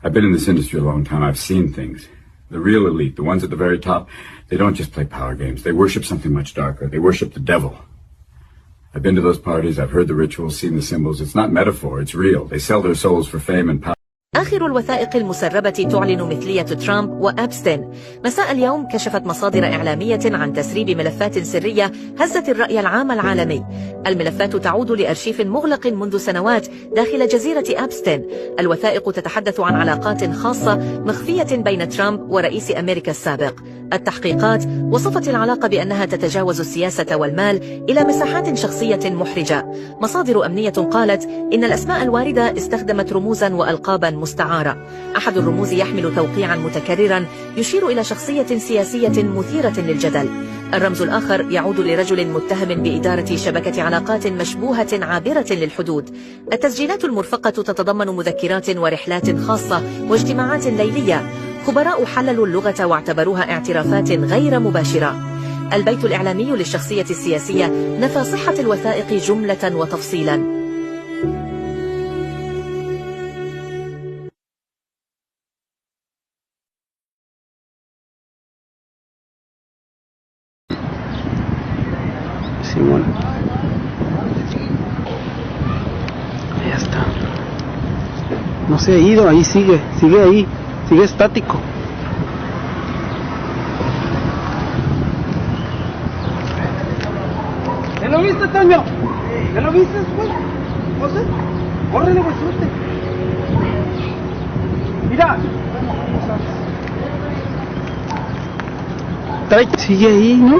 I've been in this industry a long time. I've seen things. The real elite, the ones at the very top, they don't just play power games. They worship something much darker. They worship the devil. I've been to those parties. I've heard the rituals, seen the symbols. It's not metaphor. It's real. They sell their souls for fame and power. آخر الوثائق المسربة تعلن مثلية ترامب وأبستين. مساء اليوم كشفت مصادر إعلامية عن تسريب ملفات سرية هزت الرأي العام العالمي. الملفات تعود لأرشيف مغلق منذ سنوات داخل جزيرة أبستين. الوثائق تتحدث عن علاقات خاصة مخفية بين ترامب ورئيس أمريكا السابق. التحقيقات وصفت العلاقة بأنها تتجاوز السياسة والمال إلى مساحات شخصية محرجة. مصادر أمنية قالت إن الأسماء الواردة استخدمت رموزا وألقابا مستعارة. أحد الرموز يحمل توقيعا متكررا يشير إلى شخصية سياسية مثيرة للجدل. الرمز الآخر يعود لرجل متهم بإدارة شبكة علاقات مشبوهة عابرة للحدود. التسجيلات المرفقة تتضمن مذكرات ورحلات خاصة واجتماعات ليلية. خبراء حللوا اللغة واعتبروها اعترافات غير مباشرة. البيت الإعلامي للشخصية السياسية نفى صحة الوثائق جملة وتفصيلا. Simón. Ya está. No se ha ido, ahí sigue ahí, sigue estático. ¿Ya lo viste, Toño? ¿Ya lo viste, güey? José, córrele, güey, suerte. Mira. Sigue ahí, ¿no?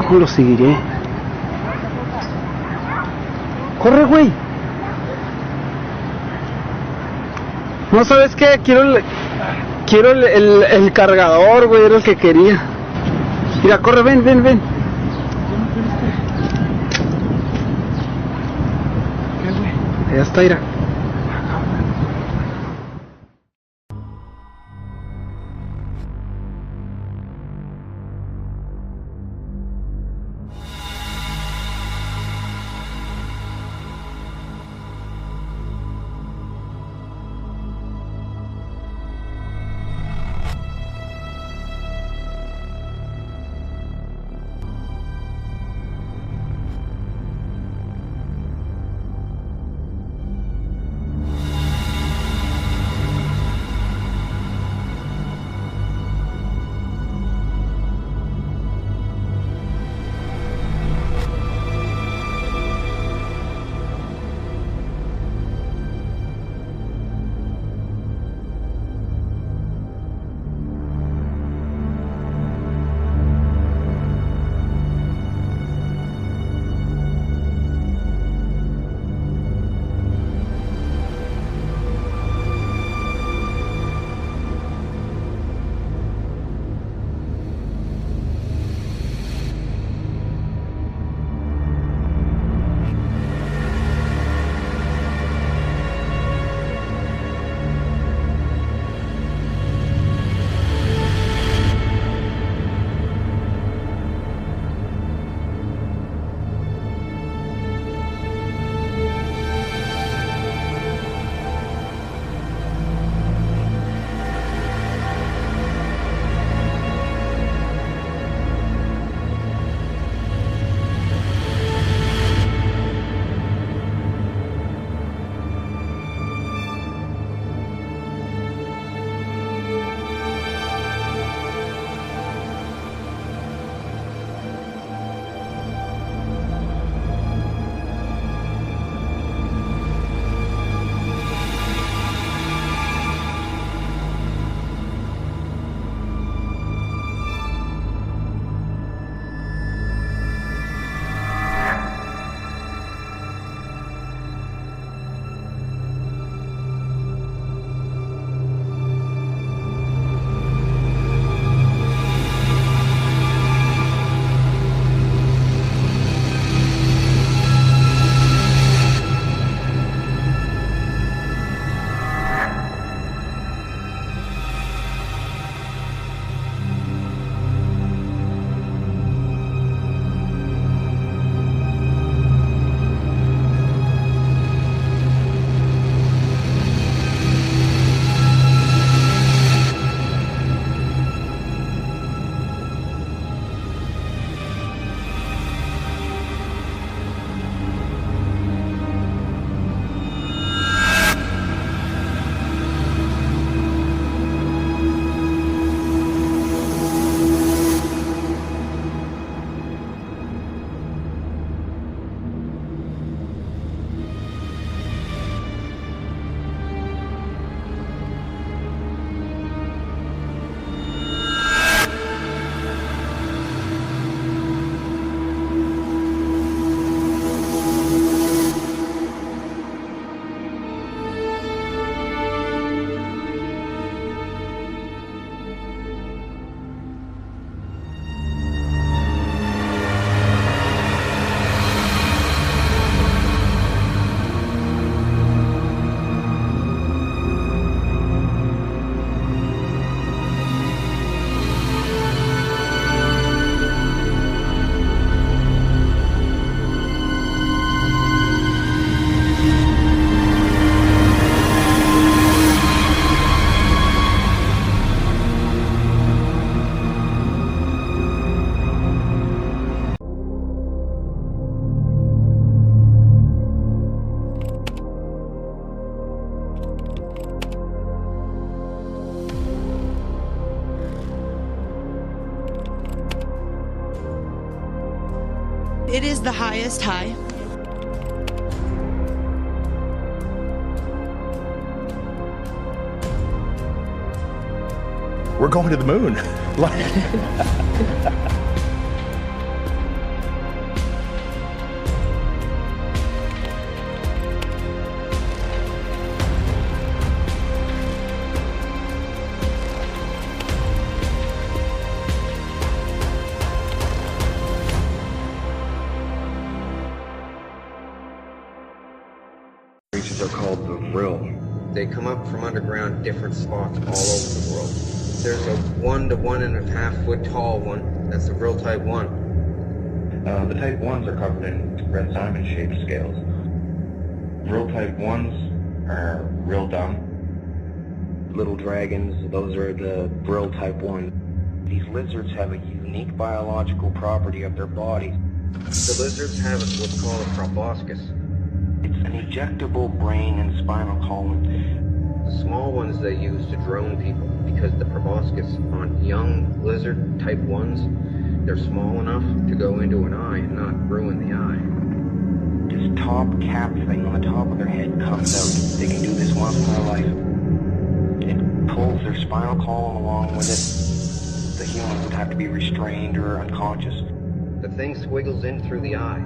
¿Cómo lo seguiré? ¡Corre, güey! No, ¿sabes qué? Quiero el cargador, güey, era el que quería. Mira, corre, ven. Ya está, mira. It is the highest high. We're going to the moon. Creatures are called the Vril. They come up from underground different spots all over the world. There's a 1 to 1.5 foot tall one. That's the Vril Type 1. The Type 1s are covered in red diamond-shaped scales. Vril Type 1s are real dumb. Little dragons, those are the Vril Type 1. These lizards have a unique biological property of their body. The lizards have what's called a proboscis. It's an ejectable brain and spinal column. The small ones they use to drone people because the proboscis on young lizard type 1s, they're small enough to go into an eye and not ruin the eye. This top cap thing on the top of their head comes out. They can do this once in their life. It pulls their spinal column along with it. The humans would have to be restrained or unconscious. The thing swiggles in through the eye.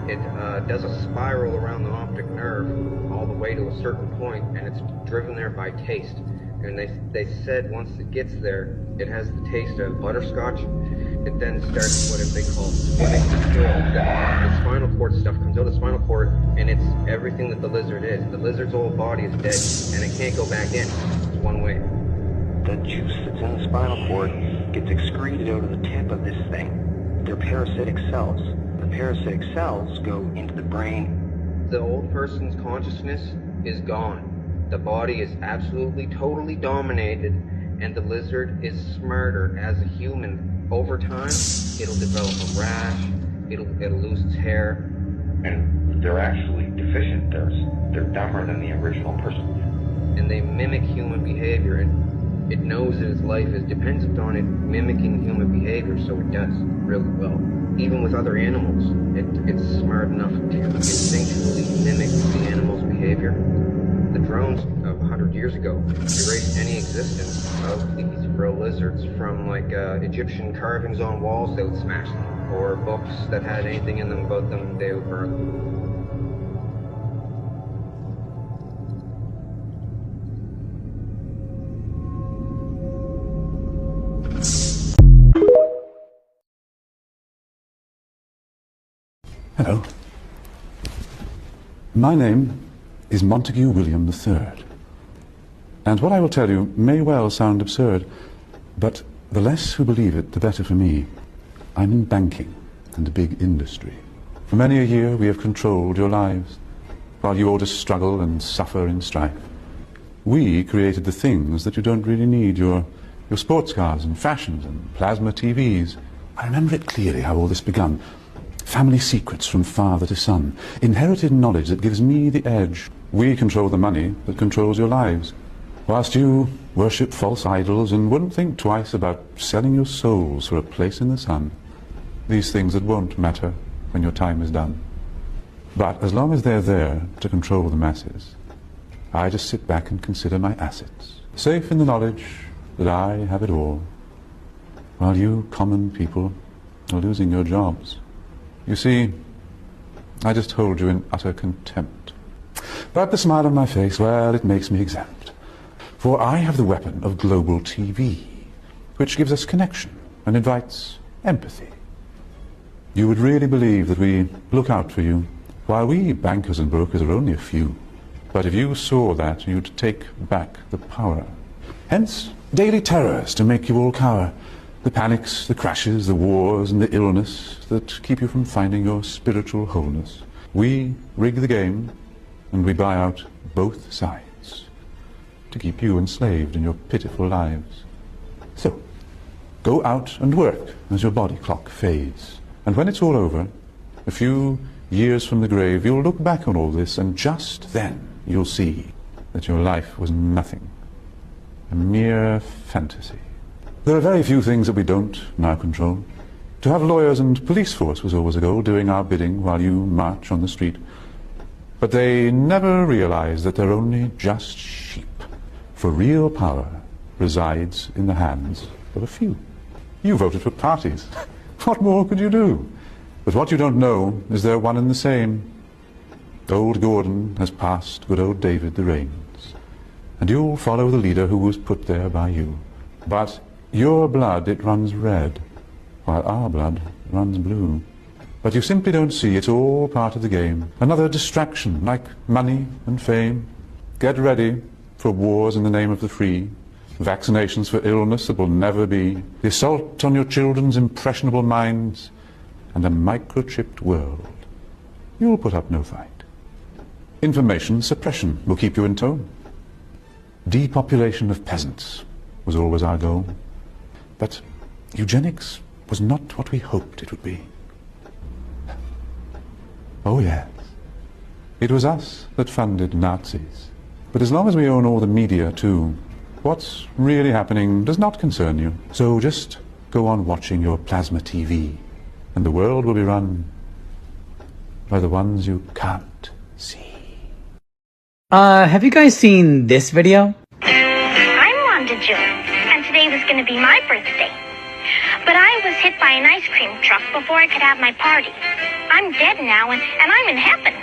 It does a spiral around the optic nerve all the way to a certain point, and it's driven there by taste. And they said once it gets there, it has the taste of butterscotch. It then starts what they call swimming. The spinal cord stuff comes out of the spinal cord, and it's everything that the lizard is. The lizard's whole body is dead, and it can't go back in. It's one way. The juice that's in the spinal cord gets excreted out of the tip of this thing. They're parasitic cells. The parasitic cells go into the brain. The old person's consciousness is gone. The body is absolutely, totally dominated, and the lizard is smarter as a human. Over time, it'll develop a rash, it'll lose its hair. And they're actually deficient. They're dumber than the original person. And they mimic human behavior, and it knows that its life is dependent on it mimicking human behavior, so it does really well. Even with other animals, it's smart enough to instinctually mimic the animal's behavior. The drones of 100 years ago erased any existence of these Vril lizards from like Egyptian carvings on walls. They would smash them, or books that had anything in them about them, they would burn them. Hello. My name is Montague William III. And what I will tell you may well sound absurd, but the less who believe it, the better for me. I'm in banking and a big industry. For many a year we have controlled your lives, while you ought to struggle and suffer in strife. We created the things that you don't really need, your sports cars and fashions and plasma TVs. I remember it clearly how all this begun. Family secrets from father to son. Inherited knowledge that gives me the edge. We control the money that controls your lives. Whilst you worship false idols and wouldn't think twice about selling your souls for a place in the sun. These things that won't matter when your time is done. But as long as they're there to control the masses, I just sit back and consider my assets. Safe in the knowledge that I have it all. While you common people are losing your jobs. You see, I just hold you in utter contempt. But the smile on my face, well, it makes me exempt. For I have the weapon of global TV, which gives us connection and invites empathy. You would really believe that we look out for you, while we bankers and brokers are only a few. But if you saw that, you'd take back the power. Hence, daily terrors to make you all cower. The panics, the crashes, the wars, and the illness that keep you from finding your spiritual wholeness. We rig the game, and we buy out both sides to keep you enslaved in your pitiful lives. So, go out and work as your body clock fades. And when it's all over, a few years from the grave, you'll look back on all this, and just then you'll see that your life was nothing, a mere fantasy. There are very few things that we don't now control. To have lawyers and police force was always a goal, doing our bidding while you march on the street. But they never realize that they're only just sheep. For real power resides in the hands of a few. You voted for parties. What more could you do? But what you don't know is they're one and the same. Old Gordon has passed good old David the reins, and you'll follow the leader who was put there by you. But your blood, it runs red, while our blood runs blue. But you simply don't see it's all part of the game. Another distraction, like money and fame. Get ready for wars in the name of the free, vaccinations for illness that will never be, the assault on your children's impressionable minds, and a microchipped world. You'll put up no fight. Information suppression will keep you in tone. Depopulation of peasants was always our goal. But eugenics was not what we hoped it would be. Oh yes, it was us that funded Nazis. But as long as we own all the media too, what's really happening does not concern you. So just go on watching your plasma TV, and the world will be run by the ones you can't see. Have you guys seen this video? I'm Wanda June, and today was going to be my birthday. But I was hit by an ice cream truck before I could have my party. I'm dead now, and I'm in heaven.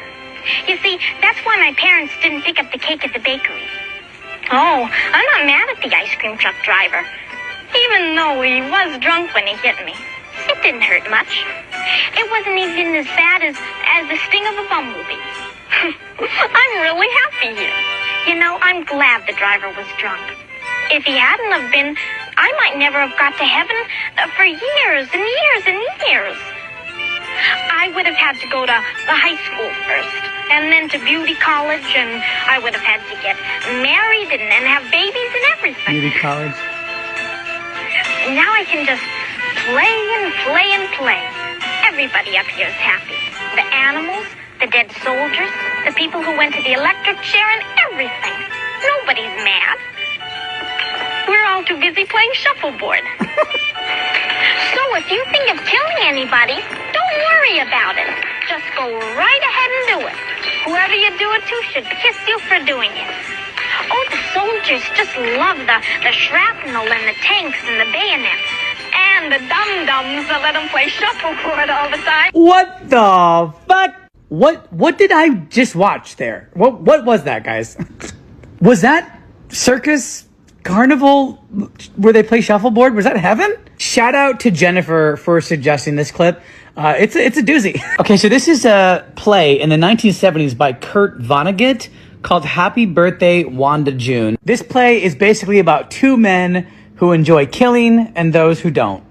You see, that's why my parents didn't pick up the cake at the bakery. Oh, I'm not mad at the ice cream truck driver, even though he was drunk when he hit me. It didn't hurt much. It wasn't even as bad as the sting of a bumblebee. I'm really happy here. You know, I'm glad the driver was drunk. If he hadn't have been, I might never have got to heaven for years and years and years. I would have had to go to the high school first, and then to beauty college, and I would have had to get married and have babies and everything. Beauty college. Now I can just play and play and play. Everybody up here is happy. The animals, the dead soldiers, the people who went to the electric chair, and everything. Nobody's mad. We're all too busy playing shuffleboard. So if you think of killing anybody, don't worry about it. Just go right ahead and do it. Whoever you do it to should kiss you for doing it. Oh, the soldiers just love the shrapnel and the tanks and the bayonets. And the dum-dums that let them play shuffleboard all the time. What the fuck? What did I just watch there? What was that, guys? Was that circus? Carnival where they play shuffleboard? Was that heaven? Shout out to Jennifer for suggesting this clip. It's a doozy. Okay, so this is a play in the 1970s by Kurt Vonnegut called Happy Birthday, Wanda June. This play is basically about two men who enjoy killing and those who don't.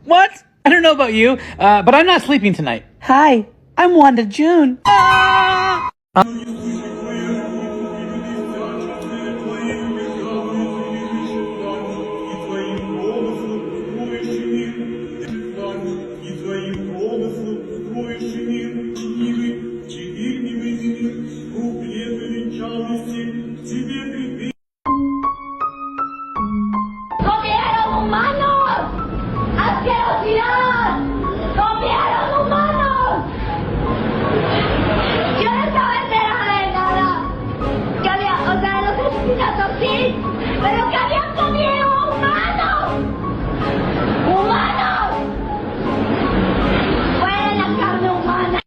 What? I don't know about you, but I'm not sleeping tonight. Hi, I'm Wanda June. ¡Comieron humanos! ¡Asquerosidad! ¡Comieron humanos! Yo no estaba enterada de nada. Que había, o sea, los asesinatos sí, pero que habían comido humanos. ¡Humanos! ¡Fuera la carne humana!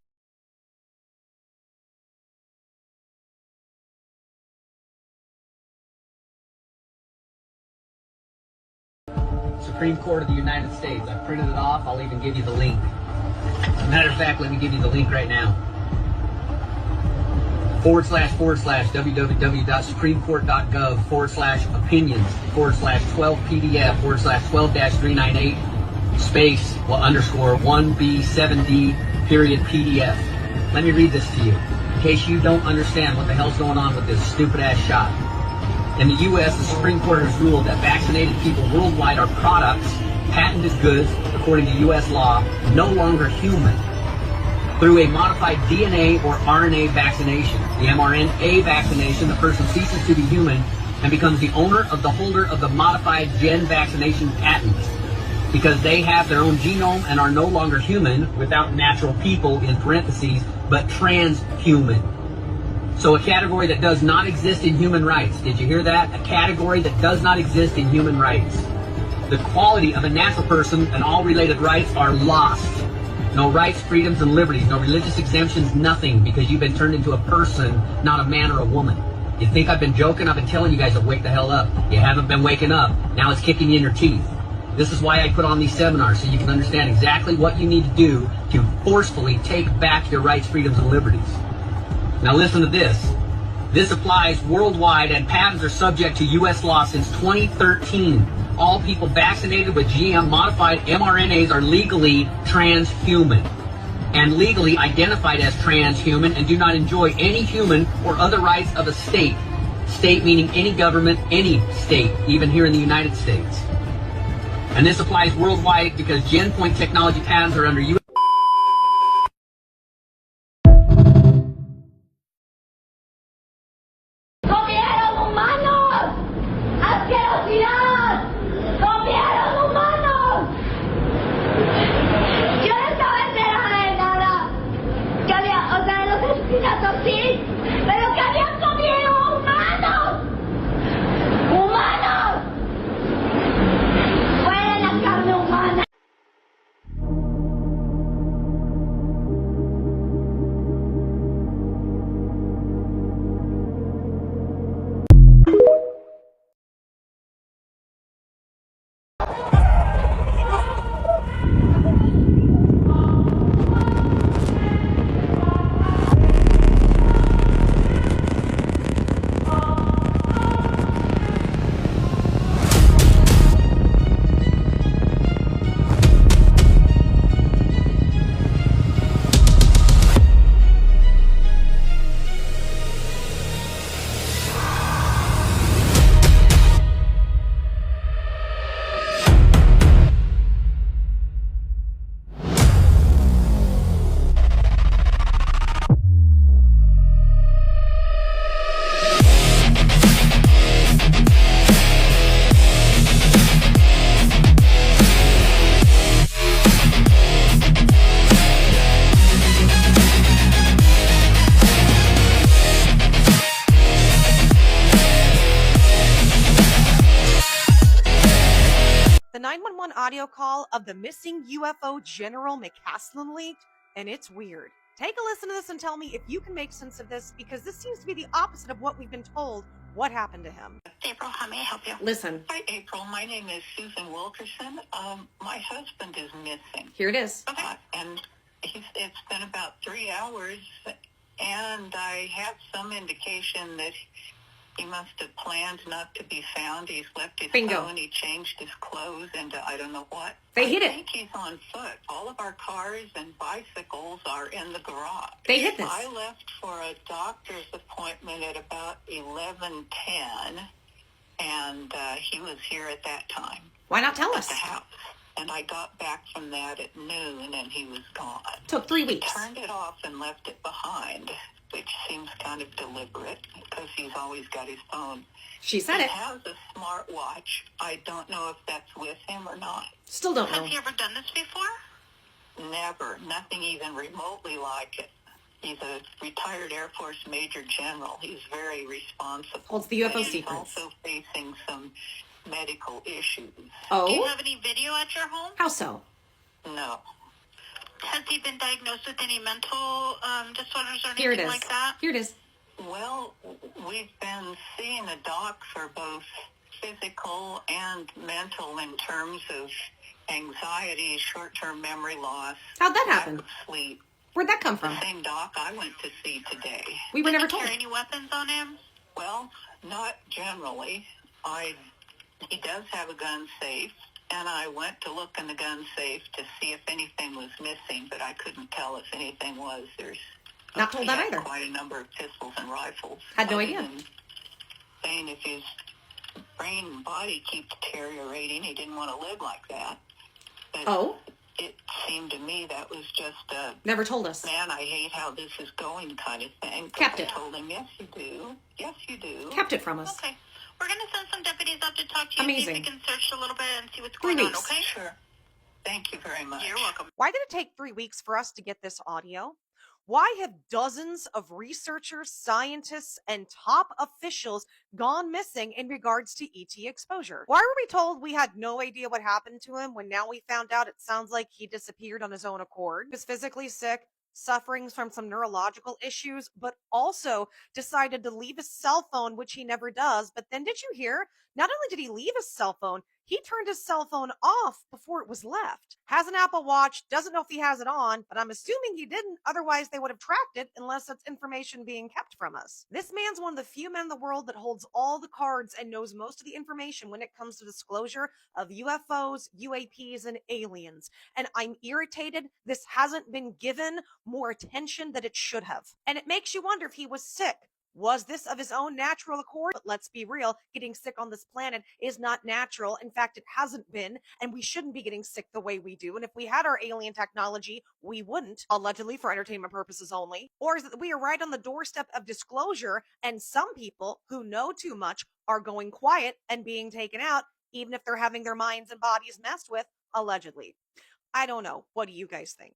Supreme Court of the United States. I printed it off. I'll even give you the link. As a matter of fact, let me give you the link right now. / www.supremecourt.gov/opinions/12 PDF /12-398 space _1B7D PDF. Let me read this to you in case you don't understand what the hell's going on with this stupid ass shot. In the U.S., the Supreme Court has ruled that vaccinated people worldwide are products, patented goods, according to U.S. law, no longer human. Through a modified DNA or RNA vaccination, the mRNA vaccination, the person ceases to be human and becomes the owner of the holder of the modified gen vaccination patent. because they have their own genome and are no longer human without natural people in parentheses, but transhuman. So a category that does not exist in human rights. Did you hear that? A category that does not exist in human rights. The quality of a natural person and all related rights are lost. No rights, freedoms, and liberties. No religious exemptions, nothing, because you've been turned into a person, not a man or a woman. You think I've been joking? I've been telling you guys to wake the hell up. You haven't been waking up. Now it's kicking you in your teeth. This is why I put on these seminars, so you can understand exactly what you need to do to forcefully take back your rights, freedoms, and liberties. Now listen to this. This applies worldwide, and patents are subject to U.S. law since 2013. All people vaccinated with GM-modified mRNAs are legally transhuman and legally identified as transhuman and do not enjoy any human or other rights of a state. State meaning any government, any state, even here in the United States. And this applies worldwide because GenPoint technology patents are under U.S. ¡Comieron humanos! ¡Asquerosidad! ¡Comieron humanos! Yo no estaba enterada de nada. Que había, o sea, los asesinatos sí, pero que habían comido humanos. ¡Humanos! ¡Fuera la carne humana! The 911 audio call of the missing UFO General McCaslin leaked, and it's weird. Take a listen to this and tell me if you can make sense of this, because this seems to be the opposite of what we've been told what happened to him. April, how may I help you? Listen. Hi, April. My name is Susan Wilkerson. My husband is missing. Here it is. Okay. And it's been about 3 hours, and I have some indication that he must have planned not to be found. He's left his phone. He changed his clothes into I don't know what. They hit it. I think he's on foot. All of our cars and bicycles are in the garage. They hit this. I left for a doctor's appointment at about 11:10, and he was here at that time. Why not tell us? At the house. And I got back from that at noon, and he was gone. Took 3 weeks. He turned it off and left it behind, which seems kind of deliberate because he's always got his phone. She said he it. He has a smartwatch. I don't know if that's with him or not. Still don't know. Has he ever done this before? Never. Nothing even remotely like it. He's a retired Air Force Major General. He's very responsible. Holds the UFO He's secrets. also facing some medical issues. Oh? Do you have any video at your home? How so? No. Has he been diagnosed with any mental disorders or Here it anything is. like that? Here it is. Well, we've been seeing a doc for both physical and mental in terms of anxiety, short-term memory loss. How'd that lack happen? of sleep. Where'd that come from? The same doc I went to see today. We were never told. Did he carry any weapons on him? Well, not generally. He does have a gun safe, and I went to look in the gun safe to see if anything was missing, but I couldn't tell if anything was. There's not told that either. Quite a number of pistols and rifles. Had no idea. Saying if his brain and body keep deteriorating, he didn't want to live like that. But it seemed to me that was just a never told us. Man, I hate how this is going kind of thing. Kept it. I told him, yes, you do. Yes, you do. Kept it from us. Okay. We're going to send some deputies out to talk to you. Amazing. See if we can search a little bit and see what's going on, okay? Sure. Thank you very much. You're welcome. Why did it take 3 weeks for us to get this audio? Why have dozens of researchers, scientists, and top officials gone missing in regards to ET exposure? Why were we told we had no idea what happened to him when now we found out it sounds like he disappeared on his own accord, was physically sick, suffering from some neurological issues, but also decided to leave his cell phone, which he never does. But then did you hear? Not only did he leave his cell phone, he turned his cell phone off before it was left. Has an Apple Watch, doesn't know if he has it on, but I'm assuming he didn't. Otherwise, they would have tracked it unless it's information being kept from us. This man's one of the few men in the world that holds all the cards and knows most of the information when it comes to disclosure of UFOs, UAPs, and aliens. And I'm irritated this hasn't been given more attention than it should have. And it makes you wonder if he was sick. Was this of his own natural accord? But let's be real, getting sick on this planet is not natural. In fact, it hasn't been, and we shouldn't be getting sick the way we do. And if we had our alien technology, we wouldn't, allegedly for entertainment purposes only. Or is it that we are right on the doorstep of disclosure, and some people who know too much are going quiet and being taken out, even if they're having their minds and bodies messed with, allegedly? I don't know. What do you guys think?